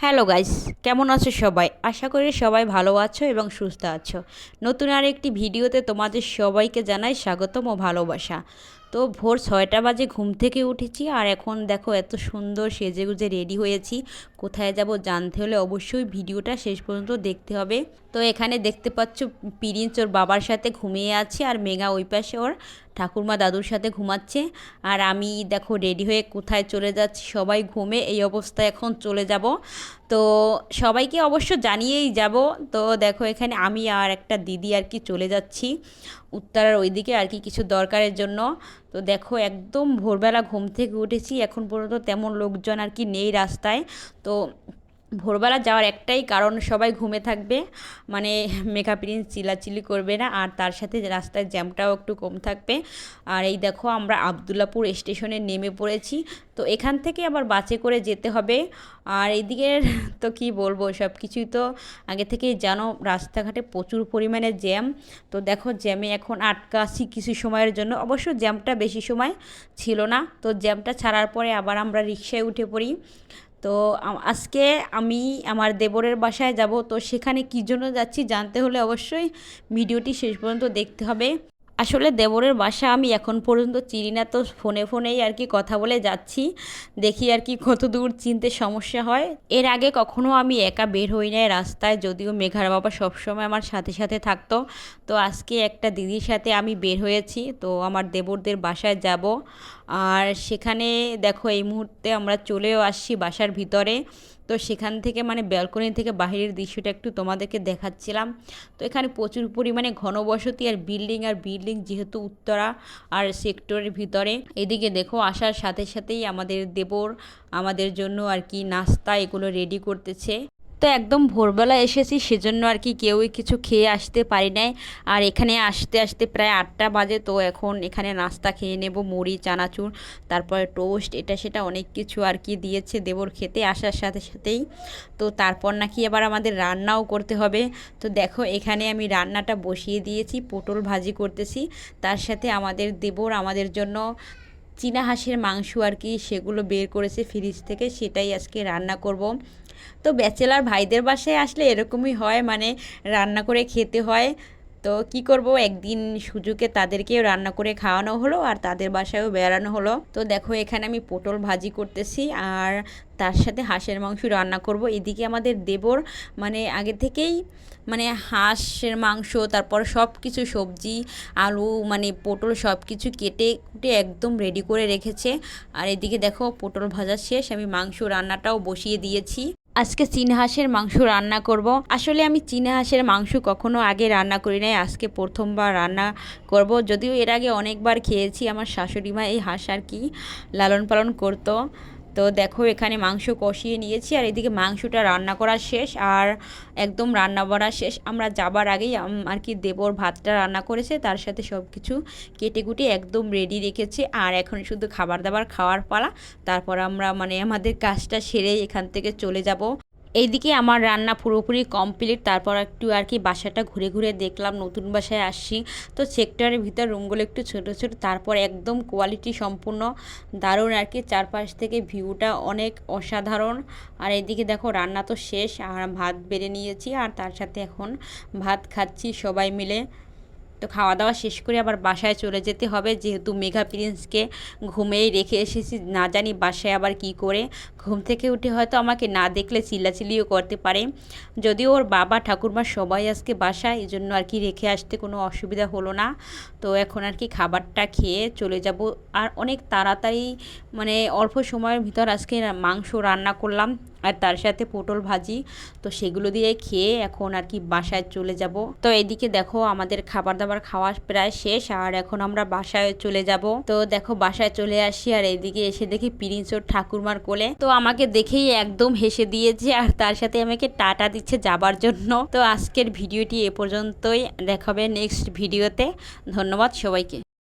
Hello guys, কেমন আছো সবাই? আশা করি সবাই ভালো আছো এবং সুস্থ আছো। নতুন আর একটি ভিডিওতে তোমাদের সবাইকে জানাই স্বাগতম ও ভালোবাসা। তো ভোর 6টা বাজে ঘুম থেকে উঠেছি আর এখন দেখো এত সুন্দর সেজেগুজে রেডি হয়েছি। কোথায় যাব জানতে হলে অবশ্যই ভিডিওটা শেষ পর্যন্ত দেখতে হবে। তো এখানে দেখতে পাচ্ছ পিরিঞ্চ ওর বাবার সাথে ঘুমিয়ে আছে আর মেঘা ওই পাশে ওর ঠাকুরমা দাদুর সাথে ঘুমাচ্ছে। আর আমি দেখো রেডি হয়ে কোথায় চলে যাচ্ছি, সবাই ঘুমে এই অবস্থায় এখন চলে যাব। তো সবাইকে অবশ্য জানিয়েই যাব। তো দেখো এখানে আমি আর একটা দিদি আর কি চলে যাচ্ছি উত্তরার ওইদিকে আর কি কিছু দরকারের জন্য। তো দেখো একদম ভোরবেলা ঘুম থেকে উঠেছি, এখন পর্যন্ত তেমন লোকজন আর কি নেই রাস্তায়। তো ভোরবেলা যাওয়ার একটাই কারণ, সবাই ঘুমে থাকবে, মানে মেঘা প্রিন্স চিল্লাচিল্লি করবে না, আর তার সাথে রাস্তায় জ্যামটাও একটু কম থাকবে। আর এই দেখো আমরা আবদুল্লাপুর স্টেশনে নেমে পড়েছি। তো এখান থেকে আবার বাসে করে যেতে হবে। আর এইদিকের তো কি বলবো, সব কিছুই তো আগে থেকেই জানো, রাস্তাঘাটে প্রচুর পরিমাণে জ্যাম। তো দেখো জ্যামে এখন আটকা আছি কিছু সময়ের জন্য, অবশ্য জ্যামটা বেশি সময় ছিল না। তো জ্যামটা ছাড়ার পরে আবার আমরা রিকশায় উঠে পড়ি। তো আজকে আমি আমার দেবরের বাসায় যাব। তো সেখানে কী জন্য যাচ্ছি জানতে হলে অবশ্যই ভিডিওটি শেষ পর্যন্ত দেখতে হবে। আসলে দেবরের বাসা আমি এখন পর্যন্ত চিনি না, তো ফোনে ফোনেই আর কি কথা বলে যাচ্ছি, দেখি আর কি কত দূর চিনতে সমস্যা হয়। এর আগে কখনো আমি একা বের হই নাই রাস্তায়, যদিও মেঘার বাবা সবসময় আমার সাথে সাথে থাকতো। তো আজকে একটা দিদির সাথে আমি বের হয়েছি, তো আমার দেবরদের বাসায় যাব। আর সেখানে দেখো এই মুহূর্তে আমরা চলেও আসছি বাসার ভিতরে। তো সেখান থেকে মানে ব্যালকনি থেকে বাইরের দৃশ্যটা একটু তোমাদেরকে দেখাচ্ছিলাম। তো এখানে প্রচুর পরিমাণে ঘনবসতি আর বিল্ডিং, যেহেতু উত্তরা আর সেক্টরের ভিতরে। এদিকে দেখো আসার সাথে সাথেই আমাদের দেবর আমাদের জন্য আর কি নাস্তা এগুলো রেডি করতেছে। তো একদম ভোরবেলা এসেছি, সেজন্য আর কি কেউই কিছু খেয়ে আসতে পারি নাই। আর এখানে আসতে আসতে প্রায় 8টা বাজে। তো এখন এখানে নাস্তা খেয়ে নেব, মুড়ি চানাচুর, তারপরে টোস্ট, এটা সেটা অনেক কিছু আর কি দিয়েছে দেবর খেতে আসার সাথে সাথেই। তো তারপর নাকি আবার আমাদের রান্নাও করতে হবে। তো দেখো এখানে আমি রান্নাটা বসিয়ে দিয়েছি, পটল ভাজি করতেছি। তার সাথে আমাদের দেবর আমাদের জন্য চীনা হাঁসের মাংস আর কি সেগুলো বের করেছে ফ্রিজ থেকে, সেটাই আজকে রান্না করব। তো ব্যাচেলার ভাইদের বাসায় আসলে এরকমই হয়, মানে রান্না করে খেতে হয়। তো কি করব, একদিন সুযোগে তাদেরকেও রান্না করে খাওয়ানো হলো আর তাদের বাসায়ও বেড়ানো হলো। তো দেখো এখানে আমি পটল ভাজি করতেছি আর তার সাথে হাঁসের মাংস রান্না করব। এদিকে আমাদের দেবর মানে আগে থেকেই মানে হাঁসের মাংস, তারপর সব কিছু সবজি, আলু মানে পটল সব কিছু কেটে কুটে একদম রেডি করে রেখেছে। আর এদিকে দেখো পটল ভাজা শেষ, আমি মাংস রান্নাটাও বসিয়ে দিয়েছি। আজকে চীনা হাঁসের মাংস রান্না করব। আসলে আমি চীনা হাঁসের মাংস কখনো আগে রান্না করি নাই, আজকে প্রথমবার রান্না করব। যদিও এর আগে অনেকবার খেয়েছি, আমার শাশুড়ি মা এই হাঁস আর কি লালন পালন করতো। তো দেখো এখানে মাংস কষিয়ে নিয়েছি আর এদিকে মাংসটা রান্না করা শেষ আর একদম রান্না বাড়া শেষ। আমরা যাবার আগেই আর কি দেবর ভাতটা রান্না করেছে, তার সাথে সব কিছু কেটে কুটে একদম রেডি রেখেছে। আর এখন শুধু খাবার দাবার খাওয়ার পালা, তারপর আমরা মানে আমাদের কাজটা সেরে এখান থেকে চলে যাব। এইদিকে আমার রান্না পুরোপুরি কমপ্লিট। তারপর একটু আর কি বাসাটা ঘুরে ঘুরে দেখলাম, নতুন বাসায় আসছি। তো সেক্টরের ভিতর রুমগুলো একটু ছোটো ছোটো, তারপর একদম কোয়ালিটি সম্পূর্ণ দারুণ আর কি, চারপাশ থেকে ভিউটা অনেক অসাধারণ। আর এইদিকে দেখো রান্না তো শেষ আর ভাত বেড়ে নিয়েছি আর তার সাথে এখন ভাত খাচ্ছি সবাই মিলে। তো খাওয়া দাওয়া শেষ করে আবার বাসায় চলে যেতে হবে, যেহেতু মেঘা প্রিন্সকে ঘুমিয়েই রেখে এসেছি, না জানি বাসায় আবার কি করে। ঘুম থেকে উঠে হয়তো আমাকে না দেখলে চিল্লাচিল্লিও করতে পারে। যদিও ওর বাবা ঠাকুরমা সবাই আজকে বাসায়, এই জন্য আর কি রেখে আসতে কোনো অসুবিধা হলো না। তো এখন আর কি খাবারটা খেয়ে চলে যাব। আর অনেক তাড়াতাড়ি মানে অল্প সময়ের ভিতর আজকে মাংস রান্না করলাম আর তার সাথে পটল ভাজি। তো সেগুলো দিয়ে খেয়ে এখন আর কি বাসায় চলে যাব। তো এদিকে দেখো আমাদের খাবার দাবার খাওয়া প্রায় শেষ আর এখন আমরা বাসায় চলে যাব। তো দেখো বাসায় চলে আসি আর এদিকে এসে দেখি প্রিন্স ওর ঠাকুরমার কোলে। তো আমাকে দেখেই একদম হেসে দিয়েছে আর তার সাথে আমাকে টাটা দিচ্ছে যাবার জন্য। তো আজকের ভিডিওটি এ পর্যন্তই, দেখাবে নেক্সট ভিডিওতে। ধন্যবাদ সবাইকে।